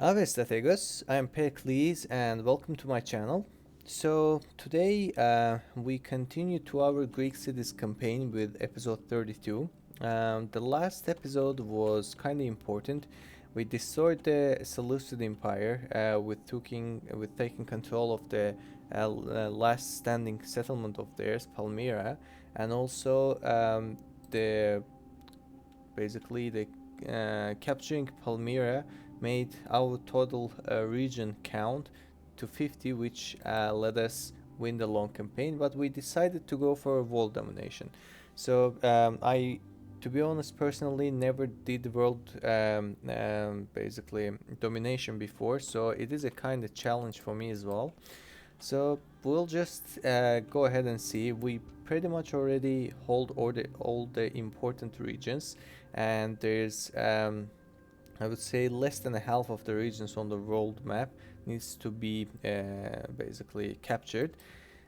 Ave strategos, I am Pericles and welcome to my channel. So today we continue to our Greek cities campaign with episode 32. The last episode was kind of important. We destroyed the Seleucid Empire with taking control of the last standing settlement of theirs, Palmyra, and also the basically the capturing Palmyra made our total region count to 50, which let us win the long campaign, but we decided to go for world domination. So I, to be honest, personally never did world basically domination before, so it is a kind of challenge for me as well. So we'll just go ahead and see. We pretty much already hold all the important regions, and there's I would say less than a half of the regions on the world map needs to be basically captured,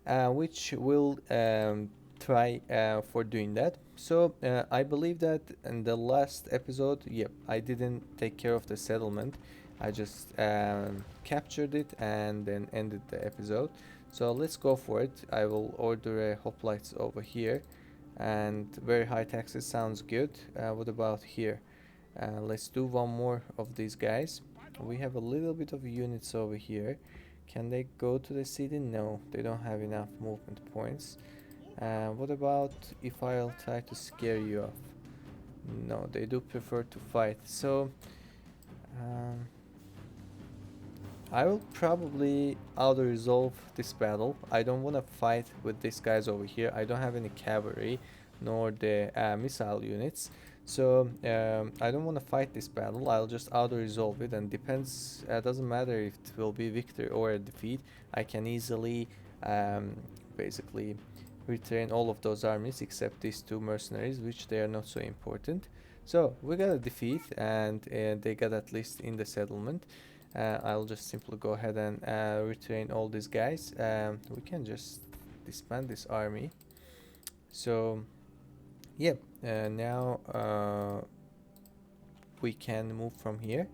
which we'll try for doing that. So I believe that in the last episode, yep, I didn't take care of the settlement. I just captured it and then ended the episode. So let's go for it. I will order a hoplites over here, and very high taxes sounds good. What about here? Let's do one more of these guys. We have a little bit of units over here. Can they go to the city? No, they don't have enough movement points. What about if I'll try to scare you off? No, they do prefer to fight. So um, I will probably auto-resolve this battle. I don't want to fight with these guys over here. I don't have any cavalry nor the missile units. So I don't want to fight this battle. I'll just auto-resolve it, and depends, doesn't matter if it will be victory or a defeat. I can easily basically retrain all of those armies except these two mercenaries, which they are not so important. So we got a defeat, and they got at least in the settlement. I'll just simply go ahead and retrain all these guys. We can just disband this army. So yeah, now we can move from here.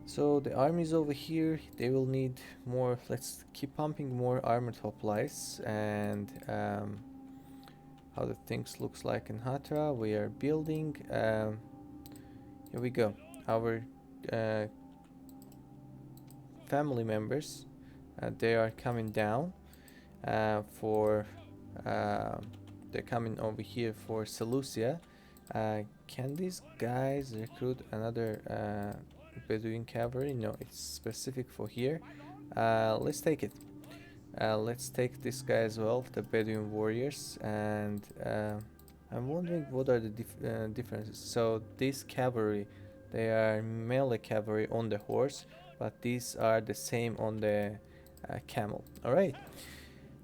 So the armies over here, they will need more. Let's keep pumping more armored hoplites. And how the things looks like in Hatra, we are building. Here we go. Our family members, they are coming down for they're coming over here for Seleucia. Can these guys recruit another Bedouin cavalry? No, it's specific for here. Let's take it. Let's take this guy as well, the Bedouin warriors, and I'm wondering what are the differences. So this cavalry, they are melee cavalry on the horse, but these are the same on the camel. All right,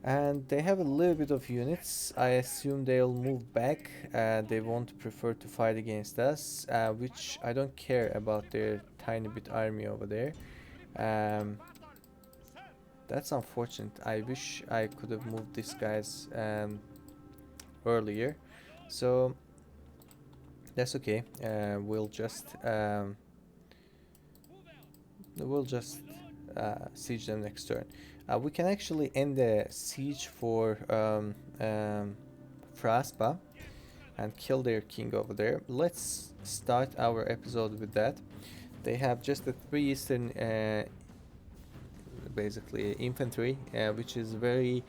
and they have a little bit of units. I assume they'll move back. They won't prefer to fight against us, which I don't care about their tiny bit army over there. Um, that's unfortunate. I wish I could have moved these guys earlier. So that's okay. We'll just siege them next turn. We can actually end the siege for Phraaspa and kill their king over there. Let's start our episode with that. They have just the 3 eastern basically infantry, which is very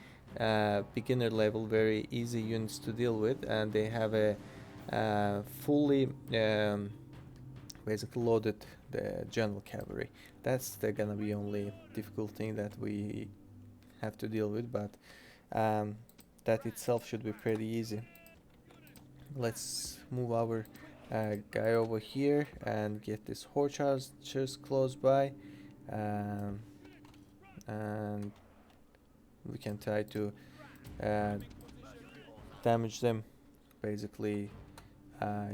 beginner level, very easy units to deal with, and they have a fully basically loaded the general cavalry. That's the gonna be only difficult thing that we have to deal with, but that itself should be pretty easy. Let's move our guy over here and get this horse archers close by, and we can try to damage them, basically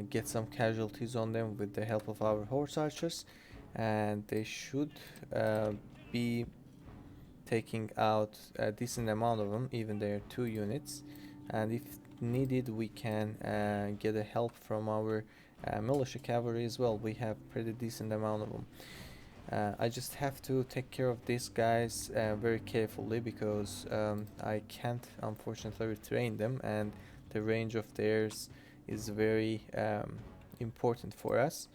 get some casualties on them with the help of our horse archers, and they should be taking out a decent amount of them, even they are 2 units, and if needed we can get a help from our militia cavalry as well. We have pretty decent amount of them. I just have to take care of these guys very carefully because I can't unfortunately retrain them, and the range of theirs is very important for us.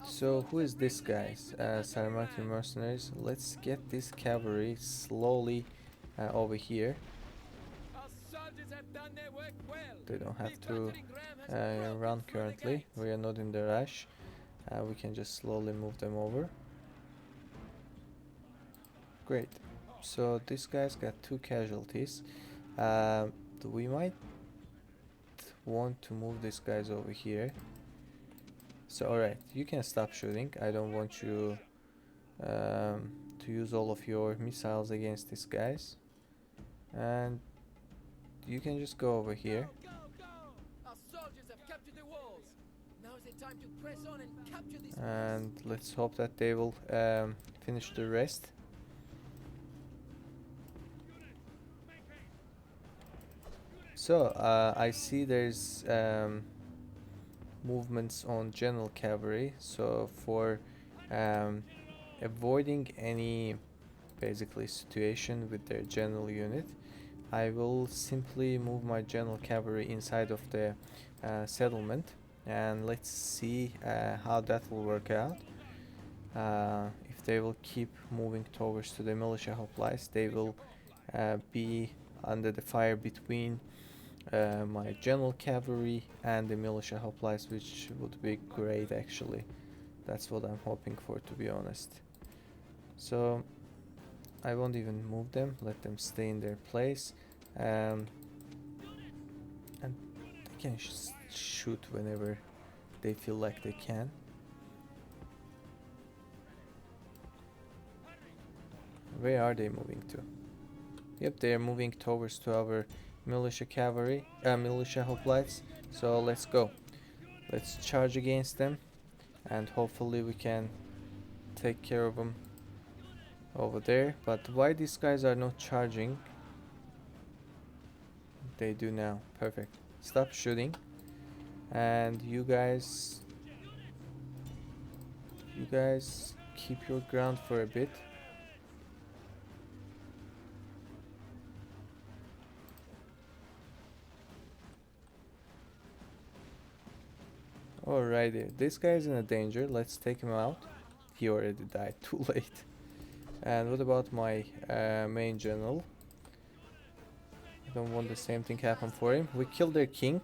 So who is this guys? Sarmati mercenaries. Let's get this cavalry slowly over here. They don't have to run currently. We are not in the rush. We can just slowly move them over. Great. So this guy's got 2 casualties. We might want to move these guys over here. So alright, you can stop shooting. I don't want you to use all of your missiles against these guys. And you can just go over here. And let's hope that they will finish the rest. So I see there's movements on general cavalry. So for avoiding any basically situation with their general unit, I will simply move my general cavalry inside of the settlement, and let's see how that will work out. If they will keep moving towards to the militia hoplites, they will be under the fire between my general cavalry and the militia hoplites, which would be great actually. That's what I'm hoping for, to be honest. So I won't even move them, let them stay in their place, and they can shoot whenever they feel like they can. Where are they moving to? Yep, they are moving towards to our militia cavalry, militia hoplites. So let's go. Let's charge against them, and hopefully we can take care of them over there. But why these guys are not charging? They do now. Perfect. Stop shooting. And you guys keep your ground for a bit. Alrighty, this guy is in a danger. Let's take him out. He already died, too late. And what about my main general? I don't want the same thing happen for him. We killed their king.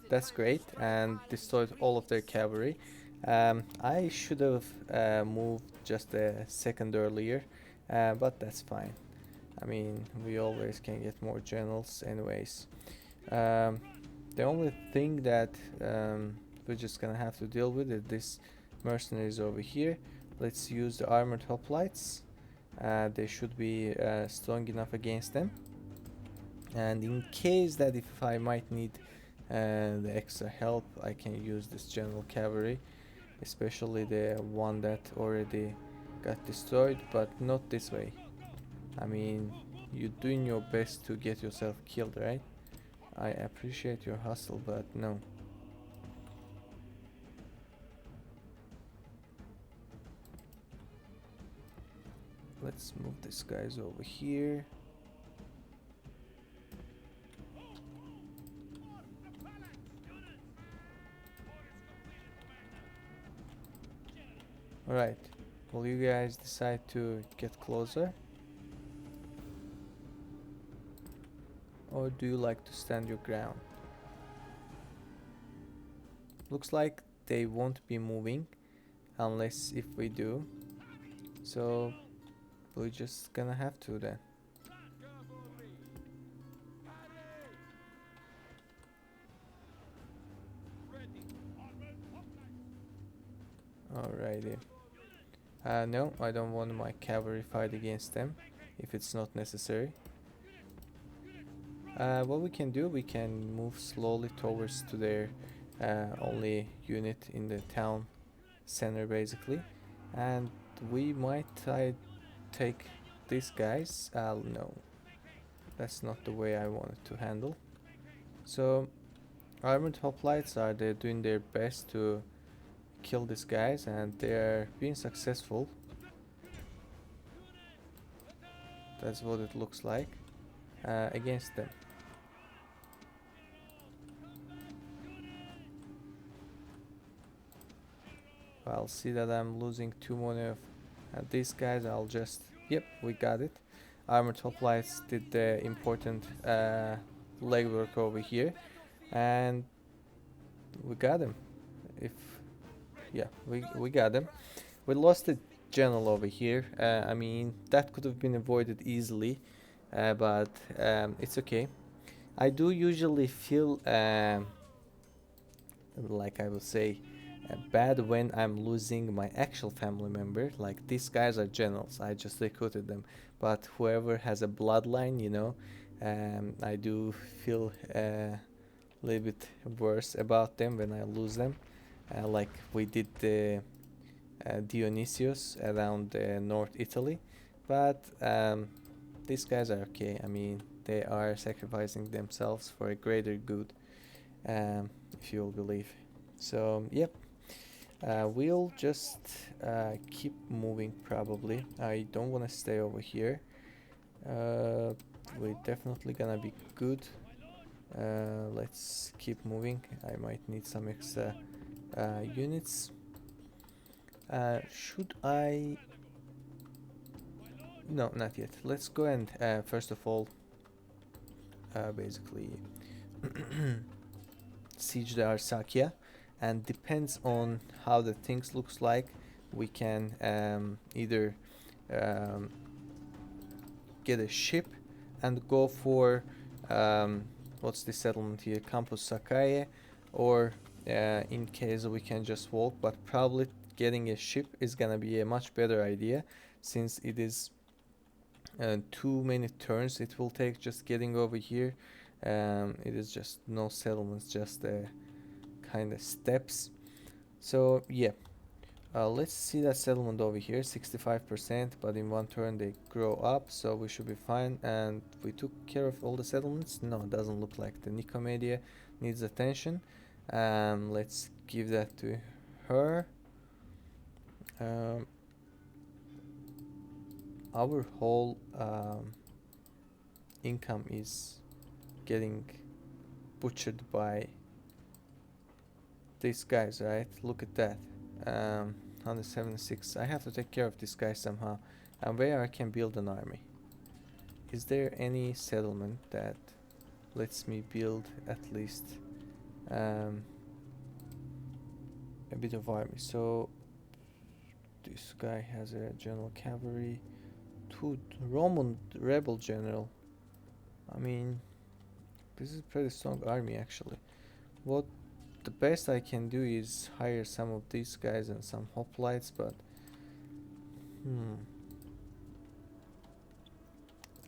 That's great, and destroyed all of their cavalry. I should have moved just a second earlier, but that's fine. I mean, we always can get more generals anyways. The only thing that we're just gonna have to deal with is this mercenaries over here. Let's use the armored hoplites. They should be strong enough against them. And in case that if I might need the extra help, I can use this general cavalry, especially the one that already got destroyed, but not this way. I mean, you're doing your best to get yourself killed, right? I appreciate your hustle, but no. Let's move these guys over here. Alright, will you guys decide to get closer? Or do you like to stand your ground? Looks like they won't be moving unless if we do. So we're just gonna have to then. Alrighty. No, I don't want my cavalry fight against them if it's not necessary. What we can do, we can move slowly towards to their only unit in the town center basically, and we might take these guys. No, that's not the way I wanted to handle. So armored hoplites are doing their best to kill these guys, and they are being successful. That's what it looks like against them. I'll see that I'm losing too many of these guys. I'll just... Yep, we got it. Armored hoplites did the important legwork over here, and we got him. If Yeah, we got him. We lost the general over here. I mean, that could have been avoided easily, but it's okay. I do usually feel like I would say bad when I'm losing my actual family member. Like, these guys are generals, I just recruited them, but whoever has a bloodline, you know, I do feel a little bit worse about them when I lose them, like we did the Dionysius around North Italy. But these guys are okay. I mean, they are sacrificing themselves for a greater good, if you'll believe. So, yep. We'll just keep moving probably. I don't want to stay over here. We're definitely gonna be good. Let's keep moving. I might need some extra units. Should I... No, not yet. Let's go and first of all basically siege the Arsacia, and depends on how the things looks like, we can either get a ship and go for what's the settlement here, Campus Sakaye, or in case we can just walk, but probably getting a ship is gonna be a much better idea, since it is too many turns it will take just getting over here. It is just no settlements, just kind of steps. So yeah, let's see that settlement over here, 65%, but in one turn they grow up, so we should be fine. And we took care of all the settlements. No, it doesn't look like the Nicomedia needs attention. Let's give that to her. Our whole income is getting butchered by these guys, right? Look at that. 176. I have to take care of this guy somehow. And where I can build an army? Is there any settlement that lets me build at least a bit of army? So this guy has a general cavalry. Roman rebel general. I mean, this is a pretty strong army actually. What the best I can do is hire some of these guys and some hoplites, but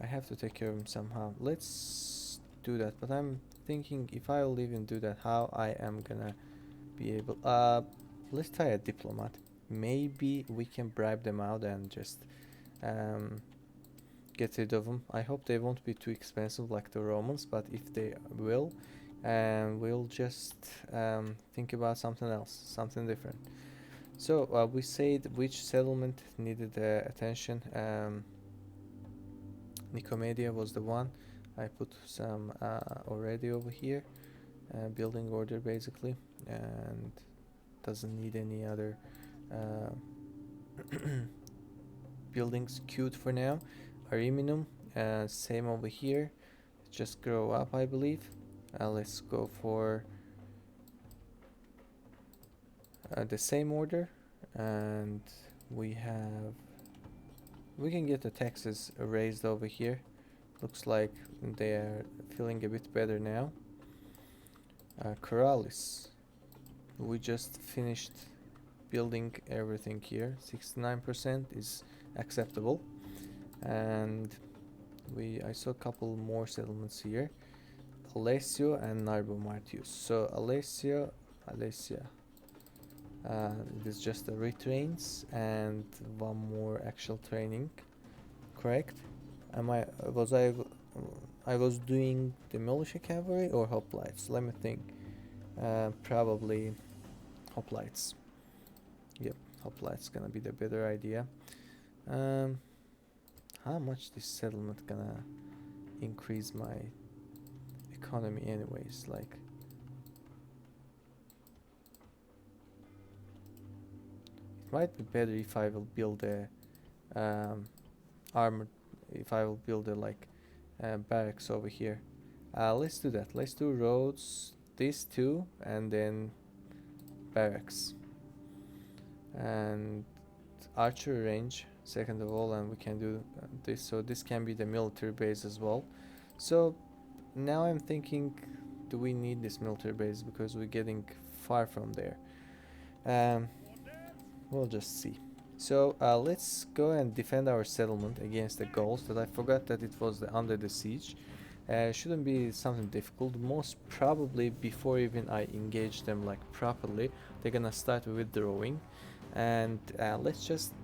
I have to take care of him somehow. Let's do that, but I'm thinking if I will even do that, how I am gonna be able... let's try a diplomat. Maybe we can bribe them out and just get rid of them. I hope they won't be too expensive like the Romans, but if they will, we'll just think about something else, something different. So we said which settlement needed attention. Nicomedia was the one. I put some already over here, building order basically, and doesn't need any other buildings queued for now. Ariminum, same over here, just grow up I believe. Let's go for the same order, and we can get the taxes raised over here. Looks like they are feeling a bit better now. Corrales, we just finished building everything here. 69% is acceptable, and I saw a couple more settlements here, Alessio and Narbo Martius. So Alessia, it is just the retrains and one more actual training, correct? I was doing the militia cavalry or hoplites? Let me think. Probably hoplites. Yep, hoplites gonna be the better idea. how much this settlement gonna increase my economy anyways? Like, it might be better if I will build a armored, if I will build a like barracks over here. Let's do that. Let's do roads, these two, and then barracks. And archery range second of all, and we can do this, so this can be the military base as well. So now I'm thinking, do we need this military base, because we're getting far from there. We'll just see. So let's go and defend our settlement against the Gauls. That I forgot that it was under the siege. Shouldn't be something difficult. Most probably before even I engage them like properly, they're gonna start withdrawing, and let's just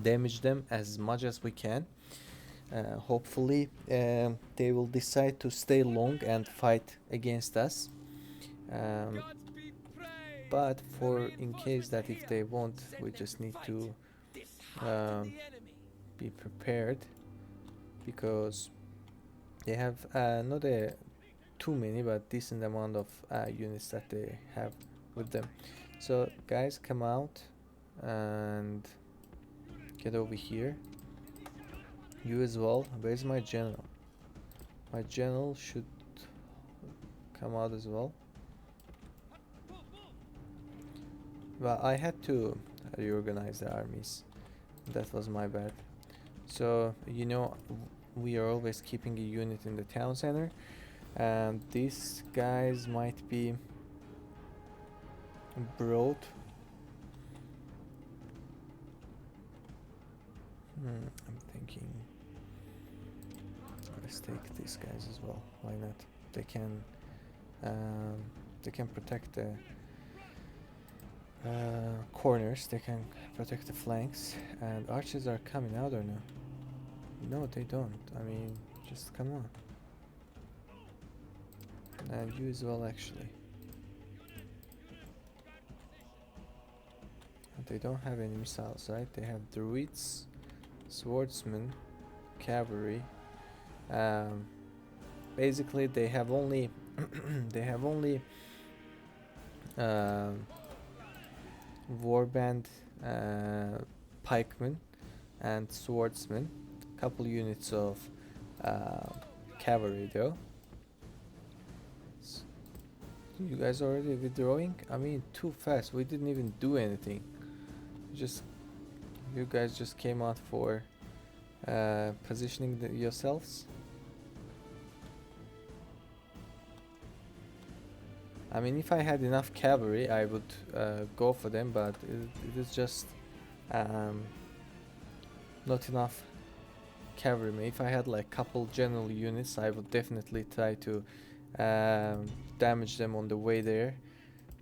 damage them as much as we can. Hopefully they will decide to stay long and fight against us. But for in case that if they won't, we just need to be prepared, because they have not too many but decent amount of units that they have with them. So guys, come out and get over here. You as well. Where's my general? My general should come out as well. Well, I had to reorganize the armies. That was my bad. So, you know, we are always keeping a unit in the town center, and these guys might be broad. I'm thinking, let's take these guys as well. Why not? They can protect the corners. They can protect the flanks. And archers are coming out or no? No, they don't. I mean, just come on. And you as well, actually. They don't have any missiles, right? They have druids, swordsmen, cavalry. Basically, they have only warband, pikemen, and swordsmen. Couple units of cavalry though. You guys already withdrawing? I mean, too fast. We didn't even do anything. You guys just came out for positioning yourselves. I mean, if I had enough cavalry, I would go for them, but it is just not enough cavalry. If I had like couple general units, I would definitely try to damage them on the way there,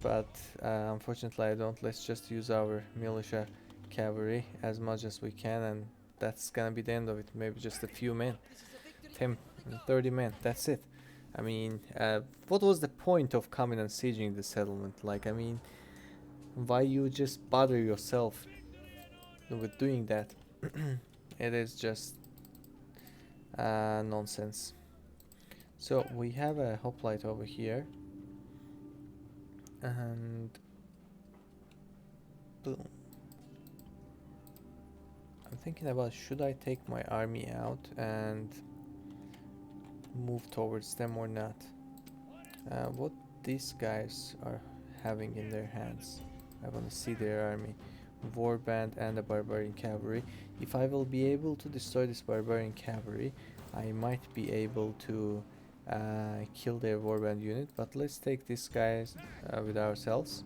but unfortunately I don't. Let's just use our militia cavalry as much as we can, and that's gonna be the end of it. Maybe just a few men, 10, 30 men, that's it. I mean, what was the point of coming and sieging the settlement? Like, I mean, why you just bother yourself with doing that? It is just nonsense. So we have a hoplite over here, and boom. I'm thinking about, should I take my army out and move towards them or not? What these guys are having in their hands. I want to see their army. Warband and a barbarian cavalry. If I will be able to destroy this barbarian cavalry, I might be able to kill their warband unit, but let's take these guys with ourselves,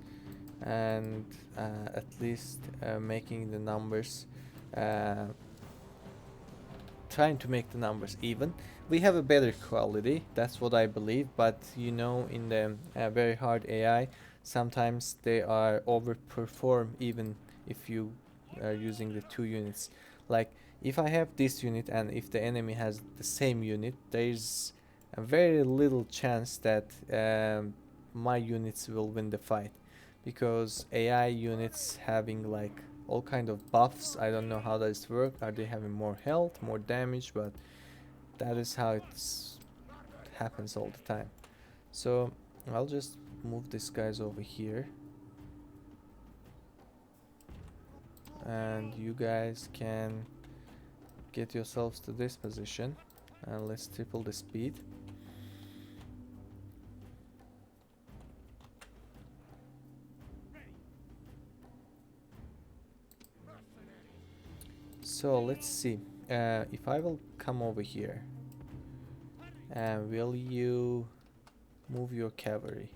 and at least making the numbers, trying to make the numbers even. We have a better quality, that's what I believe, but you know, in the very hard AI, sometimes they are overperform even if you are using the two units. Like, if I have this unit and if the enemy has the same unit, there's a very little chance that my units will win the fight, because AI units having like all kind of buffs. I don't know how does it work. Are they having more health, more damage? But that is how it happens all the time. So I'll just move these guys over here, and you guys can get yourselves to this position, and let's triple the speed. So let's see, if I will come over here, will you move your cavalry?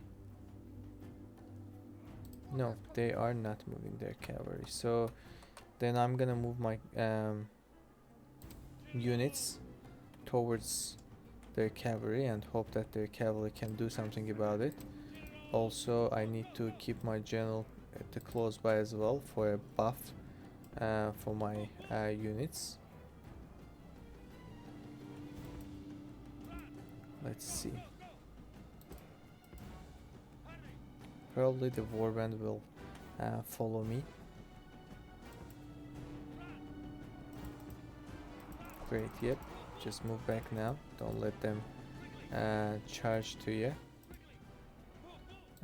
No, they are not moving their cavalry. So then I'm gonna move my units towards their cavalry and hope that their cavalry can do something about it. Also, I need to keep my general at the close by as well for a buff for my units. Let's see. Probably the warband will follow me. Great, yep. Just move back now. Don't let them charge to you.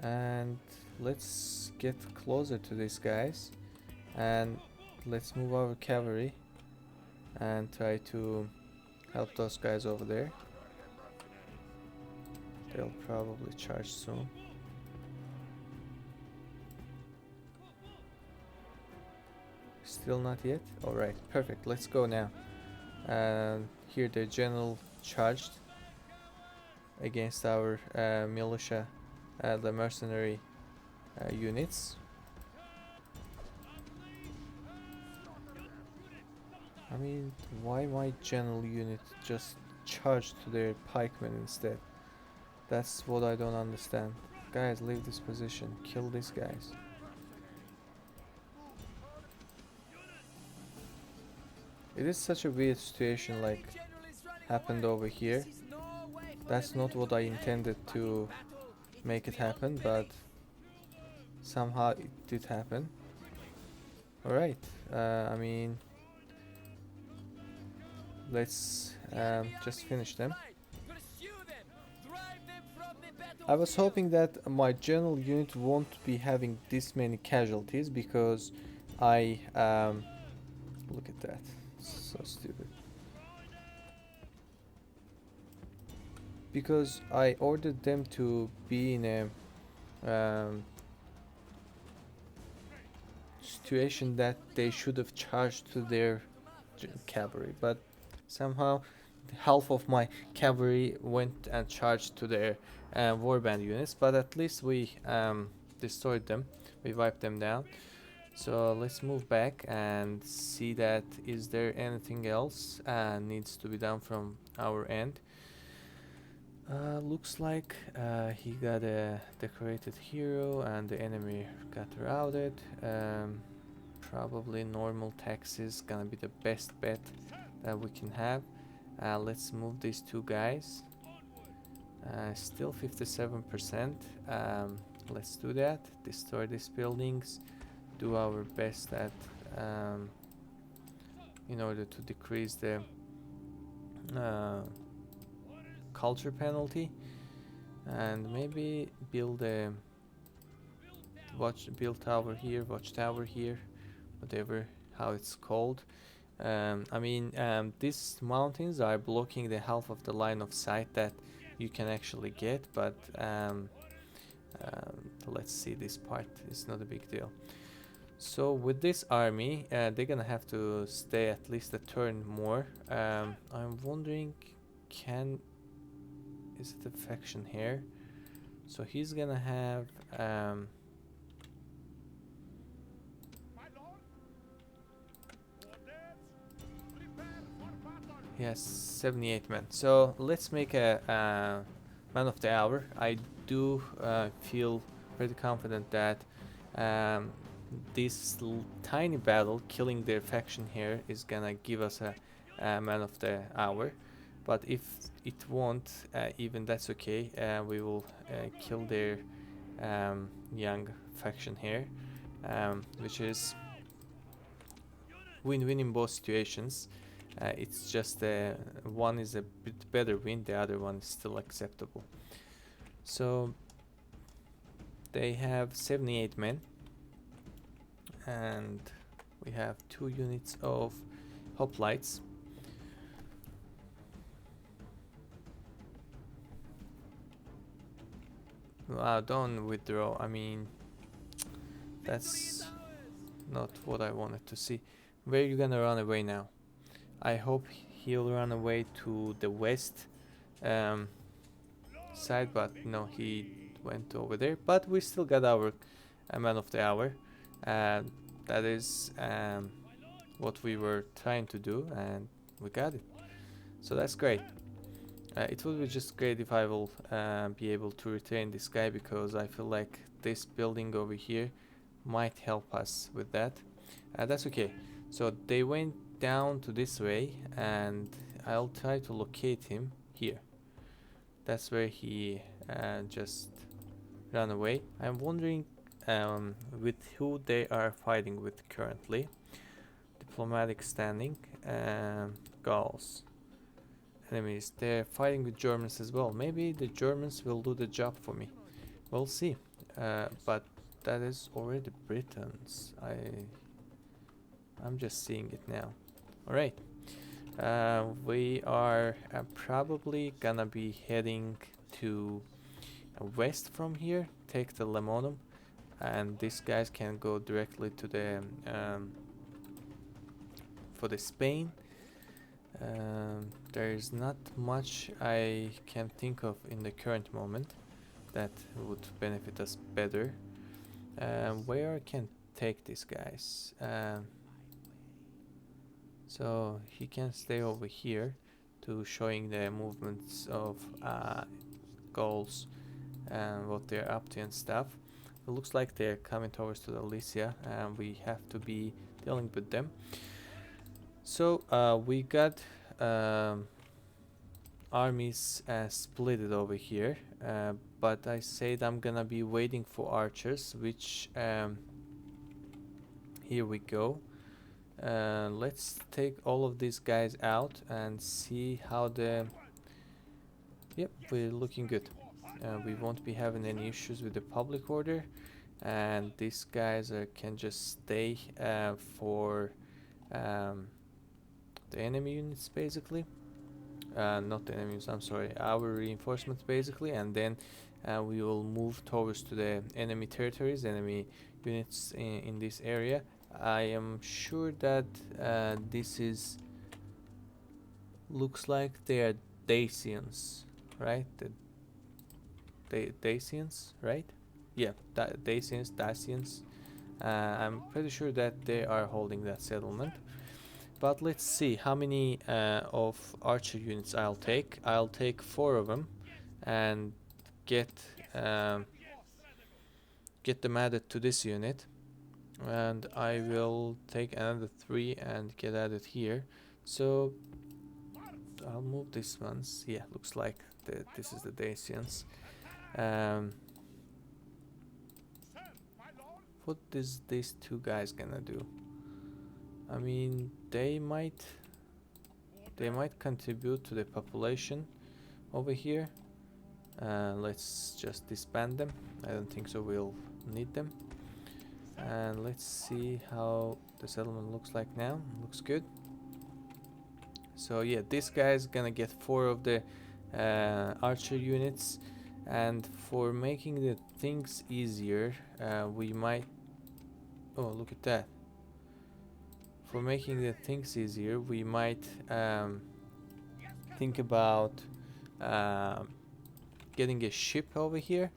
And let's get closer to these guys. And let's move our cavalry and try to help those guys over there. They'll probably charge soon. Still not yet? Alright, perfect. Let's go now. Here the general charged against our militia, the mercenary units. I mean, why my general unit just charged to their pikemen instead? That's what I don't understand. Guys, leave this position. Kill these guys. It is such a weird situation like happened over here. That's not what I intended to make it happen, but somehow it did happen. Alright, I mean, let's just finish them. I was hoping that my general unit won't be having this many casualties because I look at that, so stupid. Because I ordered them to be in a situation that they should have charged to their cavalry, but somehow half of my cavalry went and charged to their warband units, but at least we destroyed them, we wiped them down. So let's move back and see that is there anything else needs to be done from our end. Looks like he got a decorated hero and the enemy got routed. Probably normal taxes gonna be the best bet that we can have. Let's move these two guys. Still 57%. Let's do that. Destroy these buildings. Do our best at in order to decrease the culture penalty, and maybe build a build tower here, watchtower here, whatever how it's called. I mean, these mountains are blocking the half of the line of sight that you can actually get, but let's see, this part is not a big deal. So with this army, they're gonna have to stay at least a turn more. I'm wondering, is it a faction here? So he's gonna have yes, 78 men. So let's make a man of the hour. I do feel pretty confident that this tiny battle killing their faction here is gonna give us a man of the hour. But if it won't, even that's okay. We will kill their young faction here, which is win-win in both situations. It's just one is a bit better win, the other one is still acceptable. So they have 78 men, and we have 2 units of hoplites. Wow, don't withdraw. I mean, that's not what I wanted to see. Where are you gonna run away now? I hope he'll run away to the west side, but no, he went over there. But we still got our man of the hour. That is what we were trying to do, and we got it. So that's great. It would be just great if I will be able to retain this guy, because I feel like this building over here might help us with that. That's okay. So they went down to this way, and I'll try to locate him here. That's where he just ran away. I'm wondering with who they are fighting with currently. Diplomatic standing, Gauls. Enemies, they're fighting with Germans as well. Maybe the Germans will do the job for me. We'll see. But that is already Britons. I'm just seeing it now. Alright. We are probably gonna be heading to west from here. Take the Lemonum. And these guys can go directly to the for the Spain. There's not much I can think of in the current moment that would benefit us better. Where I can take these guys? So he can stay over here to showing the movements of Gauls and what they're up to and stuff. It looks like they're coming towards to the Lycia, and we have to be dealing with them. So we got armies split over here, but I said I'm gonna be waiting for archers, which here we go. Let's take all of these guys out and see how the... Yep, we're looking good. We won't be having any issues with the public order, and these guys can just stay for the enemy units basically. Not the enemies, I'm sorry, our reinforcements basically, and then we will move towards to the enemy territories, enemy units in this area. I am sure that this is... looks like they are Dacians, right? The Dacians, right? Yeah, Dacians. I'm pretty sure that they are holding that settlement. But let's see how many of archer units I'll take. I'll take 4 of them and get them added to this unit, and I will take another 3 and get added here. So I'll move these ones. Yeah, looks like this is the Dacians. What is these 2 guys gonna do? I mean, they might contribute to the population over here. Let's just disband them. I don't think so we'll need them. And let's see how the settlement looks like now. Looks good. So yeah, this guy's gonna get 4 of the archer units, and for making the things easier, we might... oh, look at that. For making the things easier, we might think about getting a ship over here.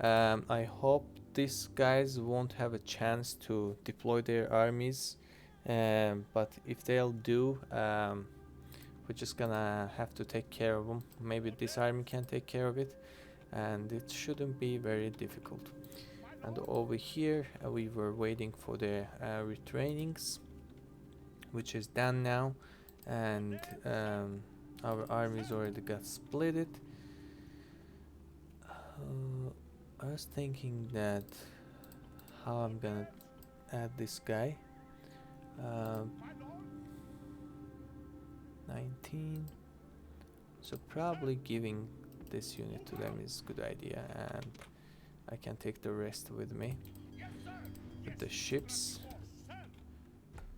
I hope these guys won't have a chance to deploy their armies, but if they'll do, we're just gonna have to take care of them. Maybe this army can take care of it, and it shouldn't be very difficult. And over here we were waiting for the retrainings, which is done now, and our armies already got splitted. I was thinking that how I'm gonna add this guy. 19. So probably giving this unit to them is a good idea, and I can take the rest with me. With the ships.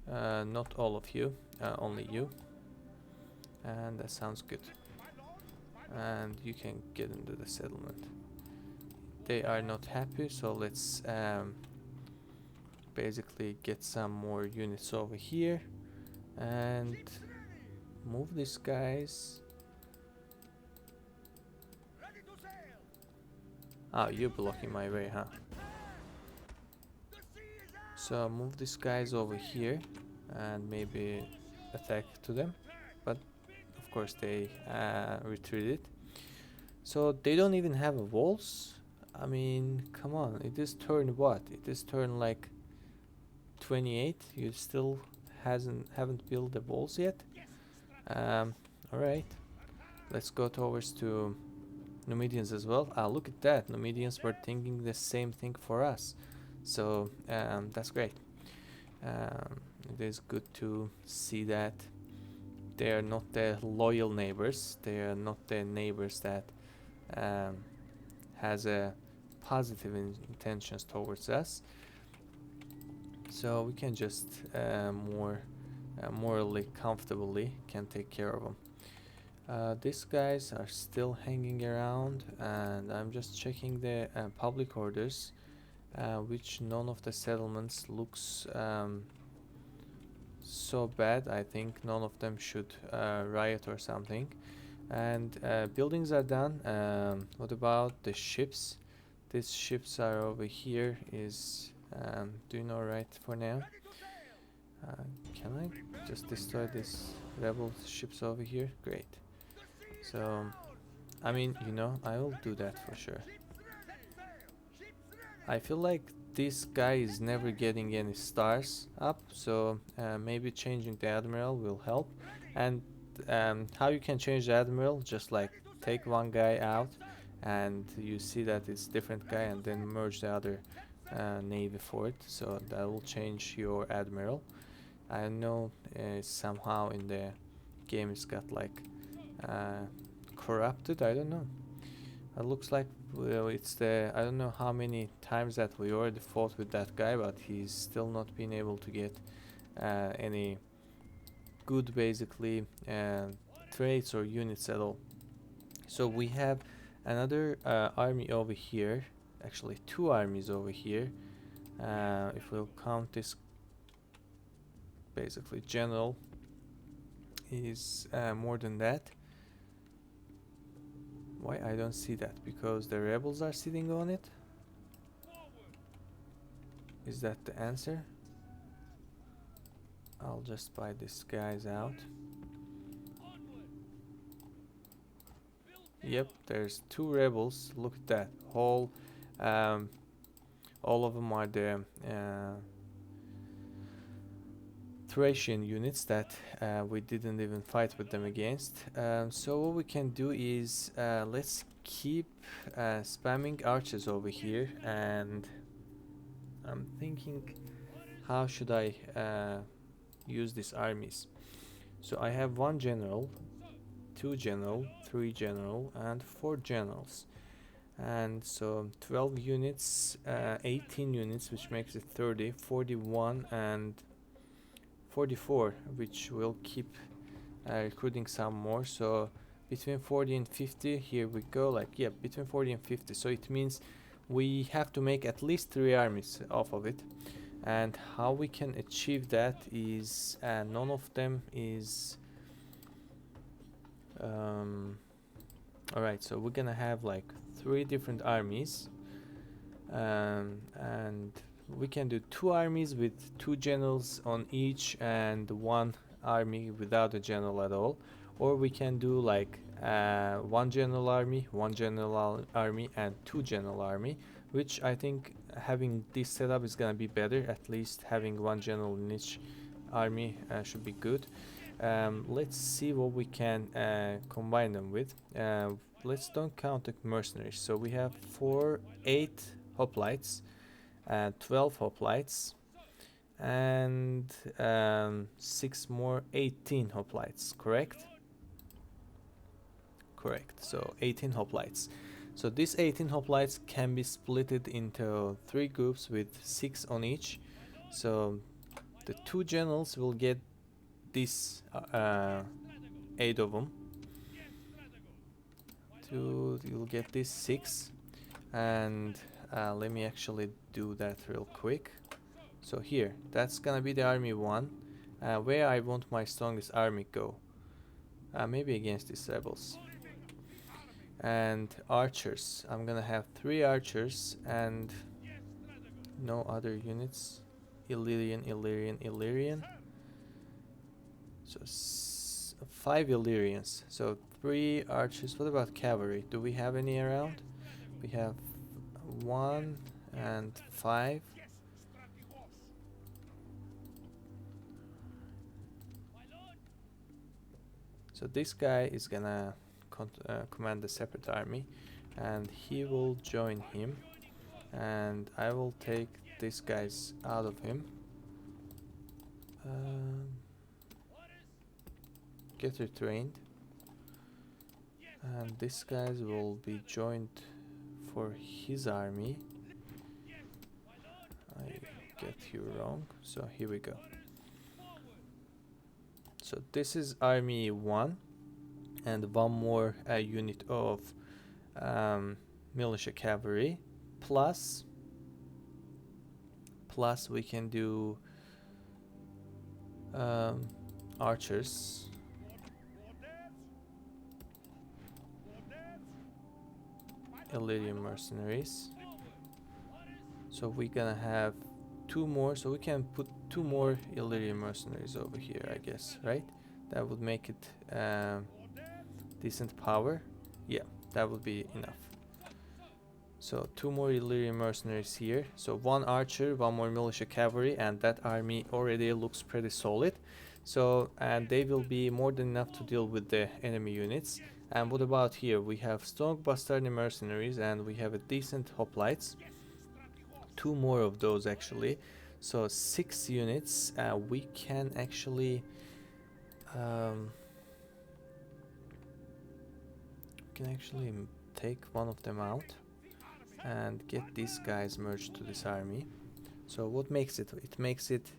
Not all of you, only you. And that sounds good. And you can get into the settlement. They are not happy, so let's basically get some more units over here and move these guys. Oh, you're blocking my way, huh? So move these guys over here and maybe attack to them, but of course they retreated. So they don't even have a walls. I mean, come on, it is turn what? It is turn like 28. You still haven't built the walls yet. All right, let's go towards to Numidians as well. Ah, look at that. Numidians were thinking the same thing for us. So that's great. It is good to see that they are not the loyal neighbors. They are not the neighbors that has a positive intentions towards us. So we can just morally comfortably can take care of them. These guys are still hanging around, and I'm just checking the public orders, which none of the settlements looks so bad. I think none of them should riot or something. And buildings are done. What about the ships? These ships are over here. Is doing alright for now. Can I just destroy this rebel ships over here? Great. So, I mean, you know, I will do that for sure. I feel like this guy is never getting any stars up, so maybe changing the admiral will help. And how you can change the admiral, just like take one guy out and you see that it's different guy, and then merge the other navy for it, so that will change your admiral. I know somehow in the game it's got like corrupted, I don't know. It looks like it's the, I don't know how many times that we already fought with that guy, but he's still not been able to get any good basically traits or units at all. So we have another army over here, actually two armies over here. If we'll count this, basically general is more than that. Why I don't see that? Because the rebels are sitting on it? Is that the answer? I'll just buy these guys out. Yep, there's two rebels. Look at that. All of them are the Thracian units that we didn't even fight with them against. So what we can do is let's keep spamming archers over here, and I'm thinking how should I use these armies. So I have one general, two general, three general, and four generals. And so 12 units, 18 units, which makes it 30, 41, and 44, which will keep recruiting some more. So between 40 and 50, here we go, like, yeah, between 40 and 50. So it means we have to make at least 3 armies off of it. And how we can achieve that is none of them is alright, so we're gonna have like 3 different armies, and we can do 2 armies with 2 generals on each and 1 army without a general at all, or we can do like 1 general army, 1 general army, and 2 general army, which I think having this setup is gonna be better. At least having 1 general in each army should be good. Let's see what we can combine them with. Let's don't count the mercenaries. So we have 8 hoplites, 12 hoplites, and 6 more, 18 hoplites, correct? correct. So 18 hoplites. So these 18 hoplites can be splitted into 3 groups with 6 on each. So the 2 generals will get this 8 of them. You'll get this 6. And let me actually do that real quick. So here, that's gonna be the army 1. Where I want my strongest army go. Maybe against these rebels. And archers. I'm gonna have 3 archers and no other units. Illyrian, Illyrian, Illyrian. So 5 Illyrians. So 3 archers. What about cavalry? Do we have any around? We have 1 and 5. So this guy is gonna command a separate army, and he will join him, and I will take these guys out of him. Get retrained, and these guys will be joined for his army. I get you wrong, so here we go. So this is army 1 and 1 more unit of militia cavalry, plus we can do archers, Illyrian mercenaries. So we're gonna have 2 more, so we can put 2 more Illyrian mercenaries over here, I guess, right? That would make it decent power. Yeah, that would be enough. So 2 more Illyrian mercenaries here. So 1 archer, 1 more militia cavalry, and that army already looks pretty solid. So, and they will be more than enough to deal with the enemy units. And what about here? We have strong bastardi mercenaries, and we have a decent hoplites. 2 more of those actually. So 6 units. We can actually take one of them out and get these guys merged to this army. So what makes it? It makes it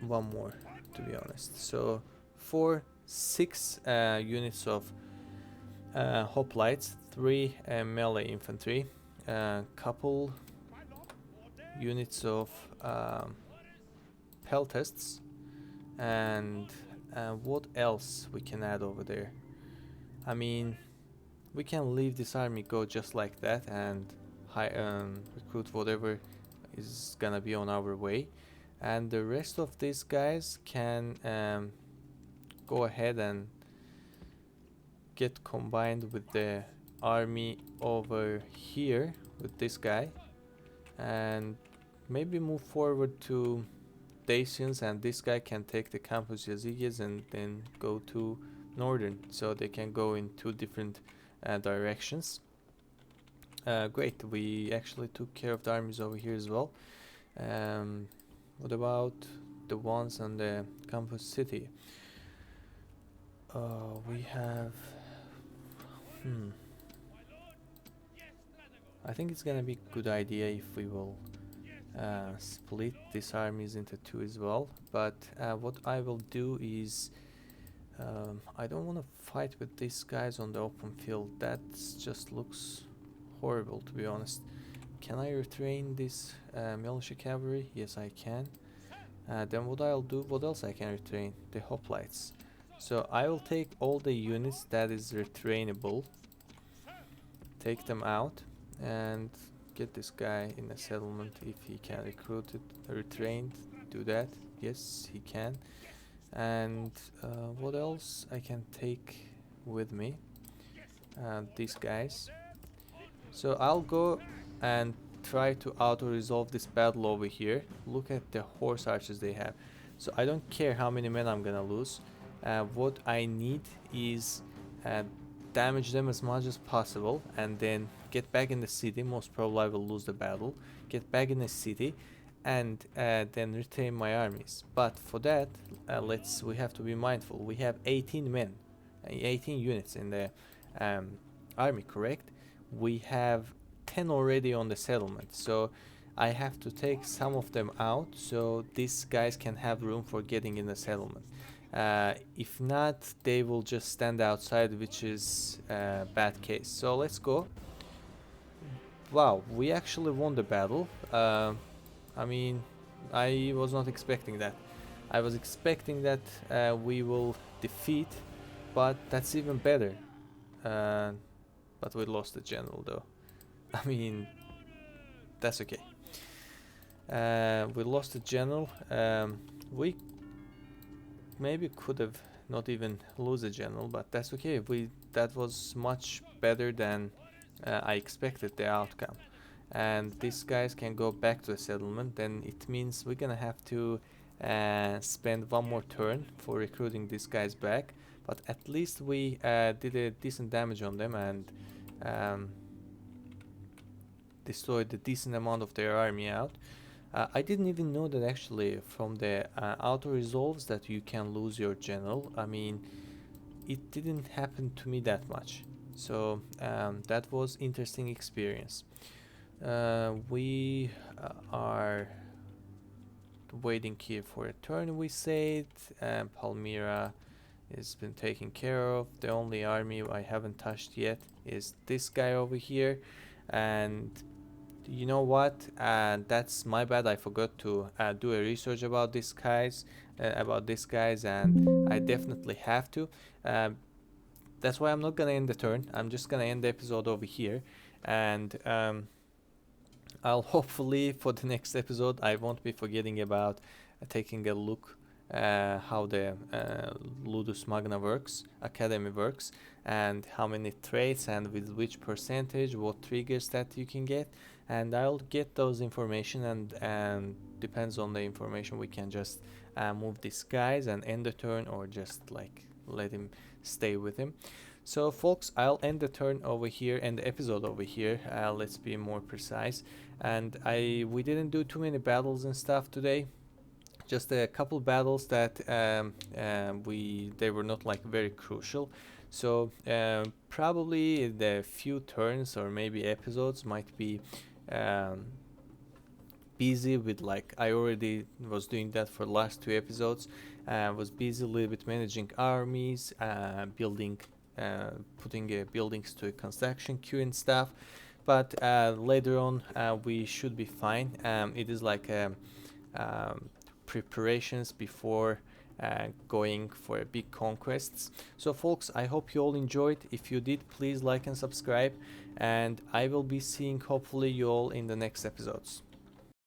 1 more, to be honest. So 6 units of hoplites, 3 melee infantry, couple units of peltasts, and what else we can add over there? I mean, we can leave this army go just like that and recruit whatever is gonna be on our way, and the rest of these guys can go ahead and get combined with the army over here with this guy, and maybe move forward to Dacians, and this guy can take the Campus Yazigids and then go to northern, so they can go in 2 different directions. Great, we actually took care of the armies over here as well. What about the ones on the campus city? We have I think it's gonna be a good idea if we will split these armies into 2 as well, but what I will do is I don't want to fight with these guys on the open field. That just looks horrible, to be honest. Can I retrain this militia cavalry? Yes, I can. Then what I'll do, what else I can retrain? The hoplites. So I will take all the units that is retrainable, take them out, and get this guy in a settlement if he can recruit it, retrained, do that. Yes, he can. And what else I can take with me? These guys. So I'll go and try to auto-resolve this battle over here. Look at the horse archers they have. So I don't care how many men I'm gonna lose. What I need is damage them as much as possible, and then get back in the city. Most probably I will lose the battle. Get back in the city, and then retain my armies. But for that, we have to be mindful. We have 18 men, 18 units in the army, correct? We have 10 already on the settlement, so I have to take some of them out so these guys can have room for getting in the settlement. If not, they will just stand outside, which is a bad case. So let's go. Wow, we actually won the battle. I mean, I was not expecting that. I was expecting that we will defeat, but that's even better. Uh, but we lost the general though. I mean, that's okay. We lost the general. We maybe could have not even lose a general, but that's okay. That was much better than I expected the outcome. And these guys can go back to the settlement. Then it means we're gonna have to spend one more turn for recruiting these guys back. But at least we did a decent damage on them and destroyed a decent amount of their army out. I didn't even know that actually from the auto resolves that you can lose your general. I mean, it didn't happen to me that much, so that was interesting experience. We are waiting here for a turn, we said. Palmyra has been taken care of. The only army I haven't touched yet is this guy over here, and you know what? That's my bad. I forgot to do a research about these guys, and I definitely have to. That's why I'm not gonna end the turn. I'm just gonna end the episode over here, and I'll hopefully for the next episode I won't be forgetting about taking a look how the Ludus Magna works, Academy works, and how many traits and with which percentage, what triggers that you can get, and I'll get those information, and depends on the information we can just move these guys and end the turn, or just like let him stay with him. So folks, I'll end the turn over here and the episode over here. Let's be more precise. And we didn't do too many battles and stuff today. Just a couple battles that they were not like very crucial. So probably the few turns or maybe episodes might be busy with, like, I already was doing that for the last two episodes. Was busy a little bit managing armies, building, putting buildings to a construction queue and stuff. But later on we should be fine. It is like preparations before going for a big conquests. So folks, I hope you all enjoyed. If you did, please like and subscribe, and I will be seeing hopefully you all in the next episodes.